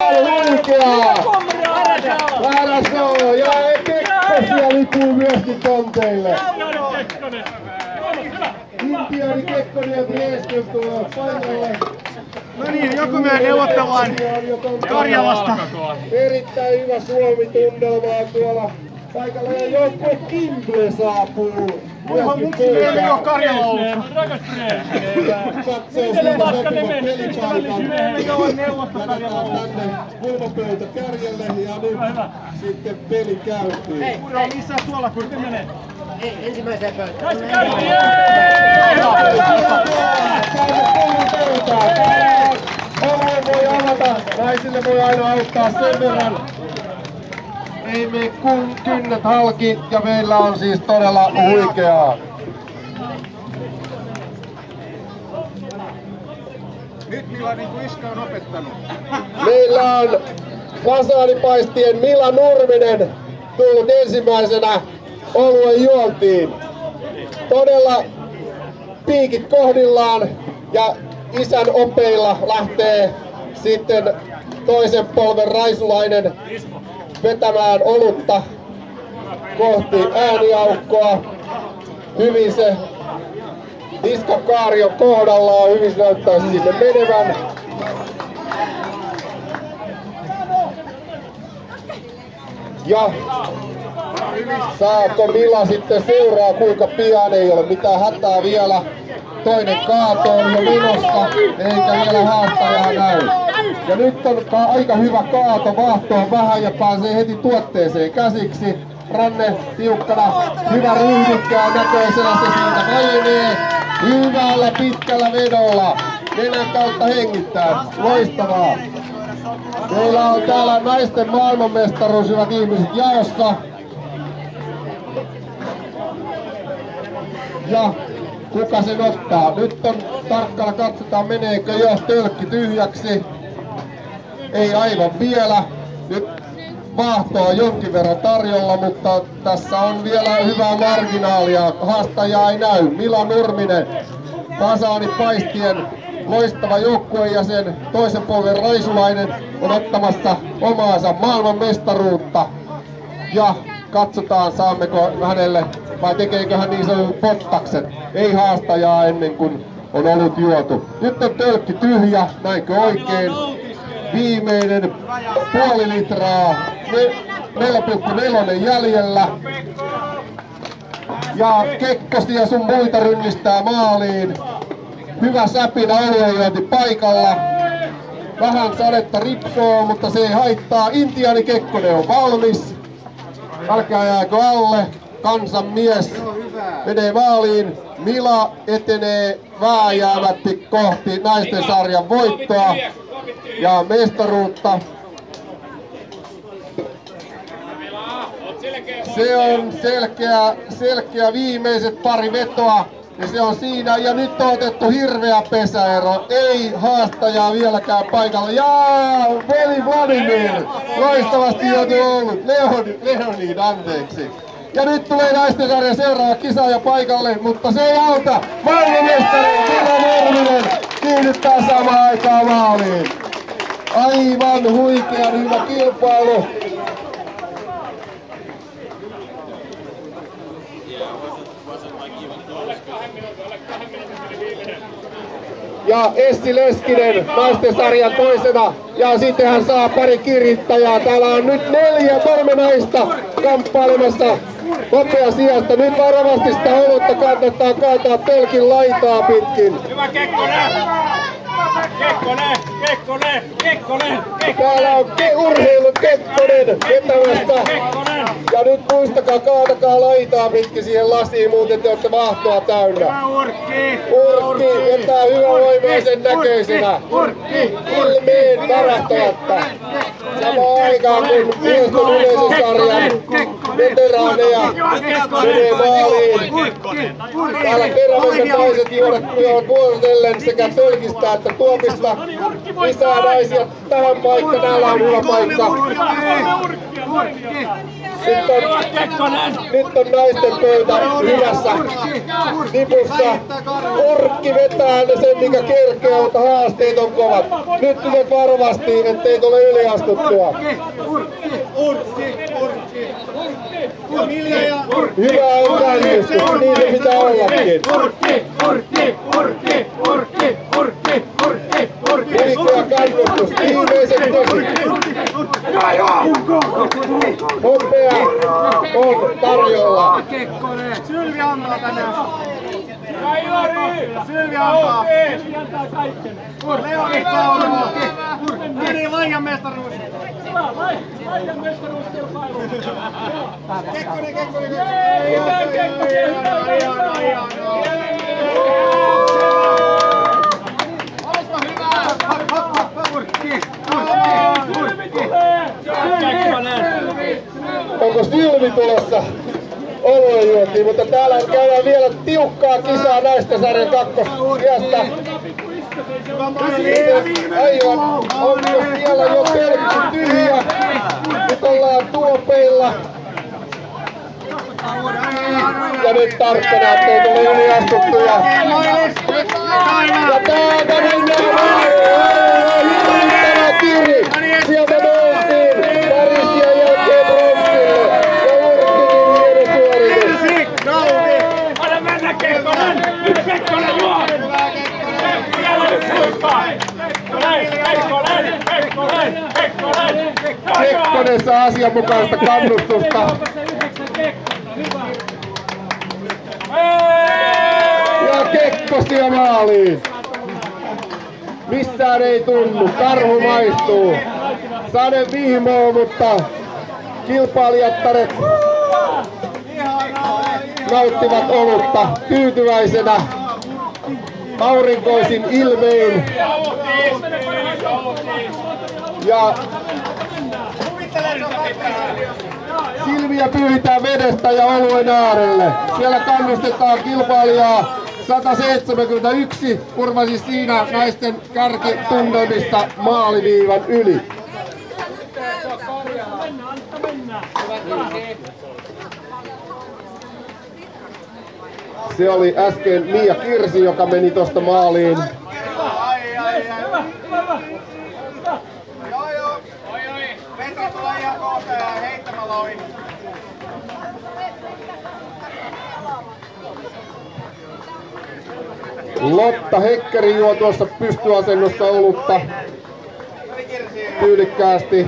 Huikeaa! Parasoo! Ja Kekkosia lipuu myöskin tonteille. Intiaani Kekkonen ja Vriesken tulee paikalle. No niin, joku meidän neuvotellaan Karjalasta. Erittäin hyvä Suomi-tunnelmaa tuolla paikalla ja joukkue Kimble saapuu. Miksi meillä ei oo Karjala ollut? Katsoo siitä sopivat pelipaikan. Laitetaan tänne kulmapöytä kärjelle ja nyt sitten peli käyntiin. Hei, on missään tuolla kun te menee. Ensimmäiseen pöytään. Tänne kulmapöytään. Oveen voi avata, naisille voi aina auttaa sen verran. Ei mene kynnet halki ja meillä on siis todella huikeaa. Nyt Mila niin kuin iskä on opettanut. Meillä on fasaanipaistien Mila Nurminen tullut ensimmäisenä oluen juontiin. Todella piikit kohdillaan ja isän opeilla lähtee sitten toisen polven Raisulainen vetämään olutta kohti ääniaukkoa. Hyvin se niskakaari on kohdallaan, hyvin se näyttää sinne menevän. Ja saako Mila sitten seuraa kuinka pian, ei ole mitään hätää vielä. Toinen kaato on jo menossa, eikä vielä haastajaa näy. Ja nyt on aika hyvä kaato, vaahto on vähän ja pääsee heti tuotteeseen käsiksi. Ranne tiukkana, hyvä ryhdikkää näköisenä se siitä painee. Hyvällä pitkällä vedolla, nenän kautta hengittää, loistavaa. Meillä on täällä naisten maailmanmestaruus, hyvät ihmiset, jaossa. Ja kuka sen ottaa? Nyt on tarkkana, katsotaan meneekö jo tölkki tyhjäksi. Ei aivan vielä. Nyt vaahtoa jonkin verran tarjolla, mutta tässä on vielä hyvää marginaalia. Haastajaa ei näy. Mila Nurminen, fasaanipaistien loistava joukkuejäsen, toisen polven Raisulainen on ottamassa omaansa maailmanmestaruutta. Ja katsotaan saammeko hänelle vai tekeekö hän niin sanotut pottakset. Ei haastajaa ennen kuin on ollut juotu. Nyt on tölkki tyhjä, näinkö oikein? Viimeinen puoli litraa, 4,4 jäljellä. Ja Kekkosia sun muita rynnistää maaliin. Hyvä säpinä aluejointi paikalla. Vähän sadetta ripsoo, mutta se ei haittaa. Intiaani Kekkonen on valmis. Älkää jääkö alle. Kansan mies menee maaliin. Mila etenee vääjäämätti kohti naisten sarjan voittoa ja mestaruutta. Se on selkeä viimeiset pari vetoa. Ja se on siinä, ja nyt on otettu hirveä pesäero. Ei haastajaa vieläkään paikalla. Jaa, veli Vladimir! Loistavasti joutuu ollut. Leonid, anteeksi. Ja nyt tulee naisten sarjan seuraava kisaaja paikalle, mutta se ei auta. Maailmanmestari Mila Nurminen kiinnittää samaan aikaan maaliin. Aivan huikean hyvä kilpailu. Ja Essi Leskinen naisten sarjan toisena. Ja sitten hän saa pari kirittäjää. Täällä on nyt 3 naista kamppailemassa hopea sijasta. Nyt varovasti sitä olutta kannattaa kaataa tölkin laitaa pitkin. Hyvä Kekkonen! Kekkonen! Täällä on urheilu Kekkonen vetämässä. Ja nyt muistakaa, kaatakaa laitaa pitkin siihen lasiin, muuten te olette vaahtoa täynnä. Urkki vetää hyvävoimaisen näköisenä. Ilmeen värähtämättä. Samaan aikaan kun miesten yleisösarjan veteraaneja menee maaliin. Täällä Kerämösen naiset juovat vuorotellen sekä tölkistä että tuopista. Lisää naisia tähän paikkaan. Täällä on hyvä paikka. Nyt on naisten pöytä hyvässä nipussa. Urkki vetää sen mikä kerkeä, mutta haasteet on kovat. Nyt tulet varovasti, ettei tule yliastuttua. Hyvä on kannustus, niin se pitää ollakin. Huikea kannustus, viimeiset tosi. Nopea on tarjolla. Sylvi antaa tänään. Sylvi antaa. Leonit sauraa. Meni Laijan mestaruus. Laijan mestaruuskilpailu. Kekkonen. Olko hyvä? Onko Sylvi tulossa? Oluen juontiin, mutta täällä käydään vielä tiukkaa kisaa naisten sarjan kakkoskiestä. Aivan, on siellä jo pelkki tyhjä. Nyt ollaan tuopeilla. Ja nyt tarkkana, ettei tule yliastuttuja. Ja täältä mennään hirvittävä kiri. Sieltä noustiin Parisian jälkeen bronssille. Ja Urkkikin hieno suoritus. Anna mennä Kekkonen! Nyt Kekkonen juo! Siellä on suikkaa! Kekkonen saa asianmukaista kannustusta. Ja Kekkosia maaliin. Missään ei tunnu, karhu maistuu. Sade vihmoo, mutta kilpailijattaret nauttivat olutta tyytyväisenä aurinkoisin ilmein. Ja Silviä pyyhitään vedestä ja oluen äärelle. Siellä kannustetaan kilpailijaa 171, kurvasi siinä naisten kärkitunnelmista maaliviivan yli. Se oli äsken Mia Kirsi, joka meni tosta maaliin. Lotta Hekkeri juo tuossa pystyasennossa olutta tyylikkäästi.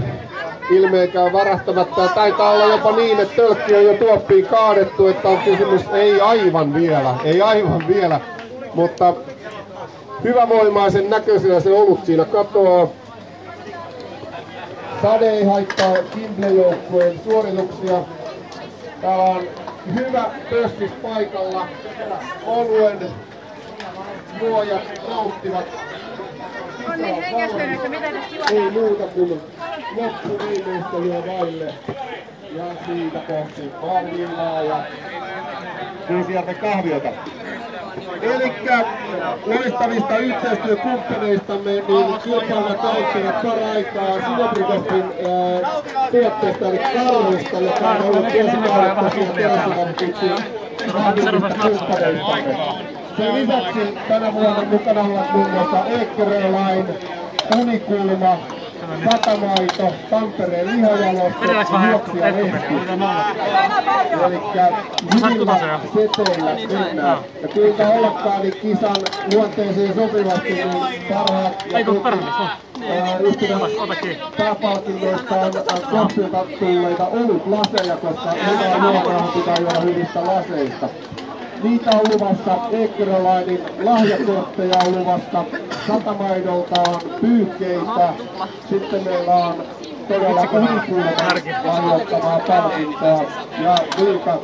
Ilmeekään varahtamatta. Taitaa olla jopa niin, että tölkki on jo tuoppiin kaadettu, että on kysymys ei aivan vielä, mutta hyvävoimaisen näköisenä se olut siinä katoaa. Sade ei haittaa Kimble-joukkueen suorituksia. Täällä on hyvä pössis paikalla. Oluen juojat nauttivat. On niin hengästynyt, mitä tässä juodaan? Ei muuta kuin loppuviimeistelyä vaille. Ja siitä kohti maanvillaa ja Kuusijärven kahviota. Elikkä loistavista yhteistyökumppaneistamme niin kilpailijat nauttivat paraikaa Sinobrikoffin tuotteesta eli Karrusta, joka on ollut ensimmäinen Terrasavampiksi vahvimmista kumppaneistamme. Sen lisäksi tänä vuonna mukana ovat muun muassa Eekkerölain, Unikulma, Satamaito, Tampereen lihajalosto, Juoksija Lehti. Elikkä hyvillä seteillä mennään. Ja kuinka ollakaan, niin kisan luonteeseen sopivasti, niin parhaat ja yhtenä pääpalkinnoista on koppilta tulleita olutlaseja, koska hyvää nuoraa pitää juoda hyvistä laseista. Niitä on luvassa Eekkerölainin lahjakortteja on luvassa, Satamaidolta on pyykkeitä, sitten meillä on todella Unikulman lahjoittavaa palkintoa ja niitä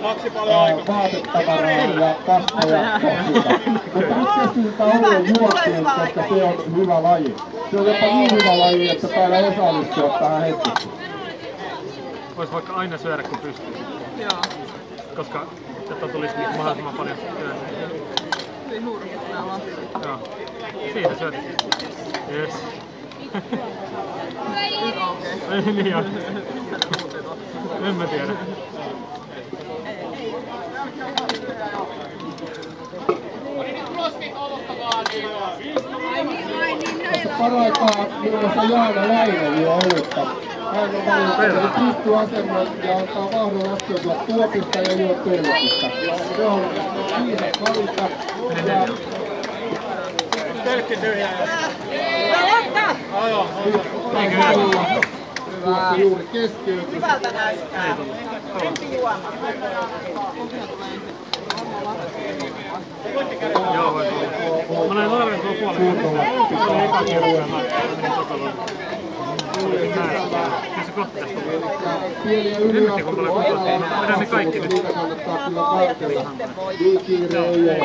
vaatetavaraa ja kasvoja kohtuuta. Mutta nyt keskitytään oluen juontiin, koska se on hyvä laji. Se on jopa niin hyvä laji, että täällä osallistua tähän hetkessä. Vois vaikka aina syödä kun pystyy. Joo. Koska jotta tulisi mahdollisimman paljon työtä. Joo. Siitä syöt. Yes. Niin on. En mä tiedä. Paraikaa muun muassa Jaana Laine juo olutta. Hän on valinnut pystyasemmon ja antaa mahdollisuuden laskeutua tuopista ja juo tölkistä. Se on viisas valinta. Tölkki tyhjää. Tuossa juuri keskeytys. Hyvältä näyttää. Ensi juoma. Joo, voi tulla. Mä näin Laaren tuolla puolella. Se oli eka kerran ja mä menin tokaloon. Kyllä se kohta tästä on. Pieniä yliastumia vedään ne kaikki nyt. Niitä kannattaa kyllä kaikella. Niin kiire ei ole.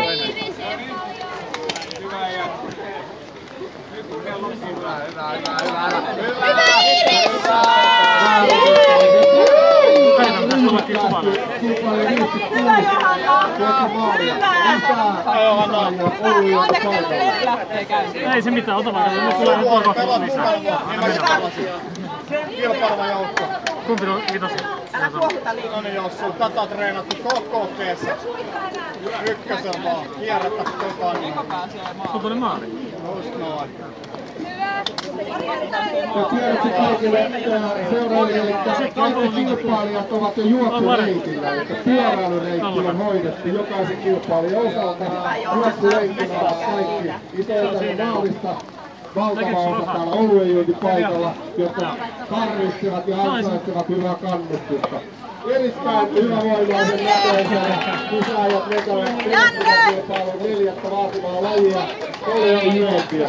Ei se mitään, ota vaan. Me tulee nyt kohta lisää. Kilpaileva joukko. Kumpi on vitosi? Älä kuohuta liikaa. No niin Jossu, tätä on treenattu kokeessa. Ykkösen vaan. Kierrätä niin. Sulla tuli maali. Just noin. Ja tiedoksi kaikille seuraajille, että kaikki kilpailijat ovat jo juoksureitillä, eli pyöräilyreitti on hoidettu jokaisen kilpailijan osalta. Juoksureittillä ovat kaikki isoilta maalista. Valtava osa täällä oluenjuontipaikalla, jotka tarvitsevat ja ansaitsevat hyvää kannustusta. Erittäin hyvävoimaisen näköisenä kisaajat vetävät kilpailun 4. vaativaa lajia oluenjuontia.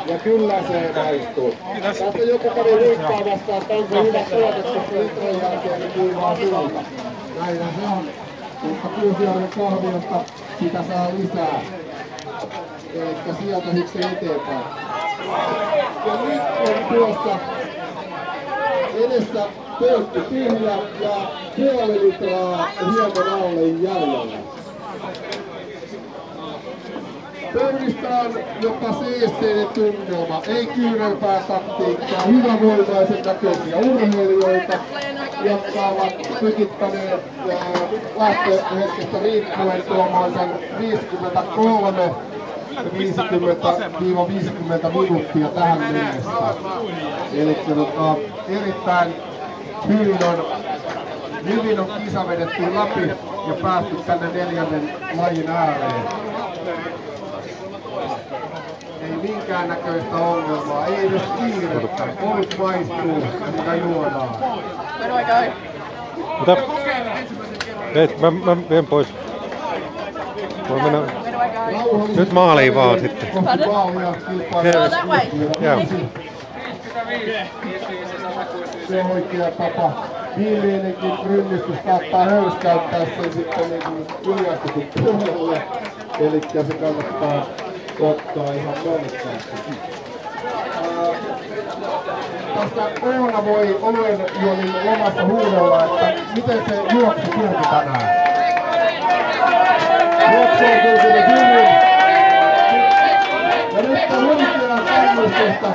Ja kyllä se maistuu. Tästä joku kävi liikkaamassa, että onko hyvä tuote, koska litran jälkeen niin kuivaa suolta. Näinhän se on. Mutta Kuusjärven kahviosta sitä saa lisää. Elikkä sieltä sitten eteenpäin. Ja nyt on tuossa edessä pölkky tyhjä ja puoli litraa hieman alle jäljellä. Pöydistä on jopa seesteinen tunnelma, ei kyynelpää taktiikkaa, hyvävoimaisen näköisiä urheilijoita, jotka ovat tykittäneet lähtöhetkestä riippuen tuomaisen 50-50 minuuttia tähän mennessä. Eli erittäin hyvin on kisa vedetty läpi ja päästy tänne 4. lajin ääreen. Ei minkäännäköistä ongelmaa, ei edes kiirettä. Olut maistuu ja mitä juodaan. Mitä? Ei, mä vien pois. Voi mennä. Nyt maaliin vaan sitten. Joo. Se on oikea tapa. Viimeinenkin rynnistys saattaa höyskäyttää sen sitten niin yliastetun puolelle. Elikkä se kannattaa ottaa ihan monessaasti. Tästä Oona voi oluenjuonnin lomassa huudella, että miten se juoksu kulki tänään. Juoksu on kulkunut hyvin. Ja nyt on huikeaa kannustusta.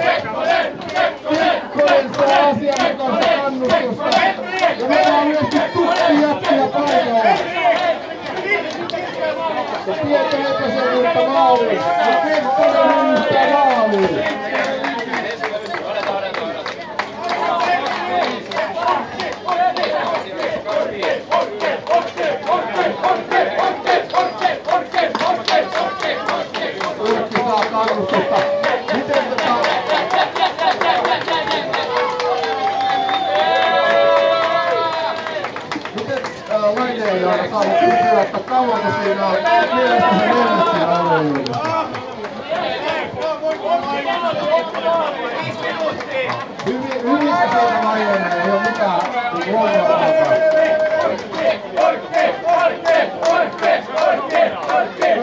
Kekkonen saa asianmukaista kannustusta. Ja meillä on myöskin tukkijätkiä paikalla. Ja pientä epäselvyyttä maaliin. Ja Kekkonen hynnystää maaliin. Urkki saa kannustusta. Miten Laine ei ole saanut kysyä, että kauanko siinä on mielestä se mennyt siinä alueella? Hyvissä siinä Laine ei ole mitään ongelmaa.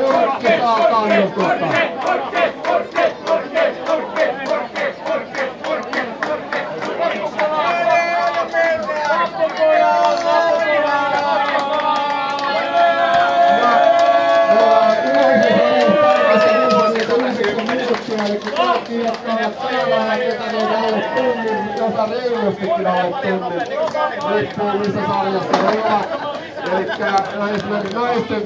Urkki saa kannustusta. Kaikki, jotka sarjat tällä hetkellä alle tunnin, jopa reilustikin alle tunnin. Riippuu missä sarjassa he ovat. Elikkä esimerkiksi naisten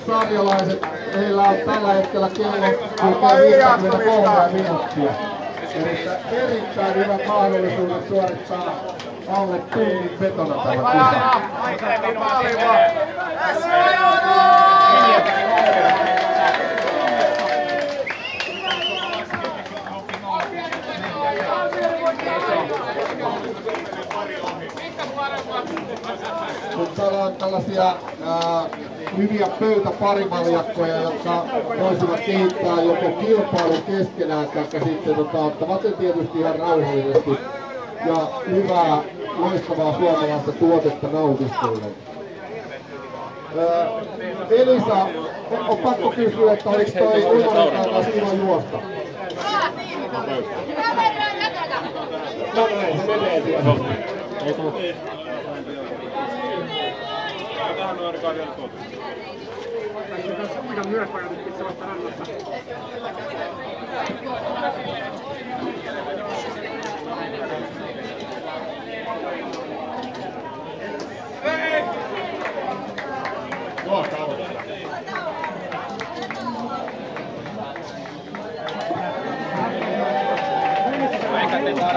sarjalaiset, heillä on tällä hetkellä kello 53 minuuttia. Elikkä erittäin hyvät mahdollisuudet suorittaa alle tunnin vetona tällä kisalla. Nyt täällä on tällaisia hyviä pöytäparivaljakkoja, jotka voisivat kehittää joko kilpailun keskenään, tai sitten ottavat sen tietysti ihan rauhallisesti ja hyvää, loistavaa suomalaista tuotetta nautiskellen. Elisa, on pakko kysyä, että oliko toi uimarantaa kanssa kiva juosta? No näin, se menee siellä. Tähän on ainakaan vielä tuotu. Uida myös vai otettiin sellaista rannasta? Eikä te tarvitse.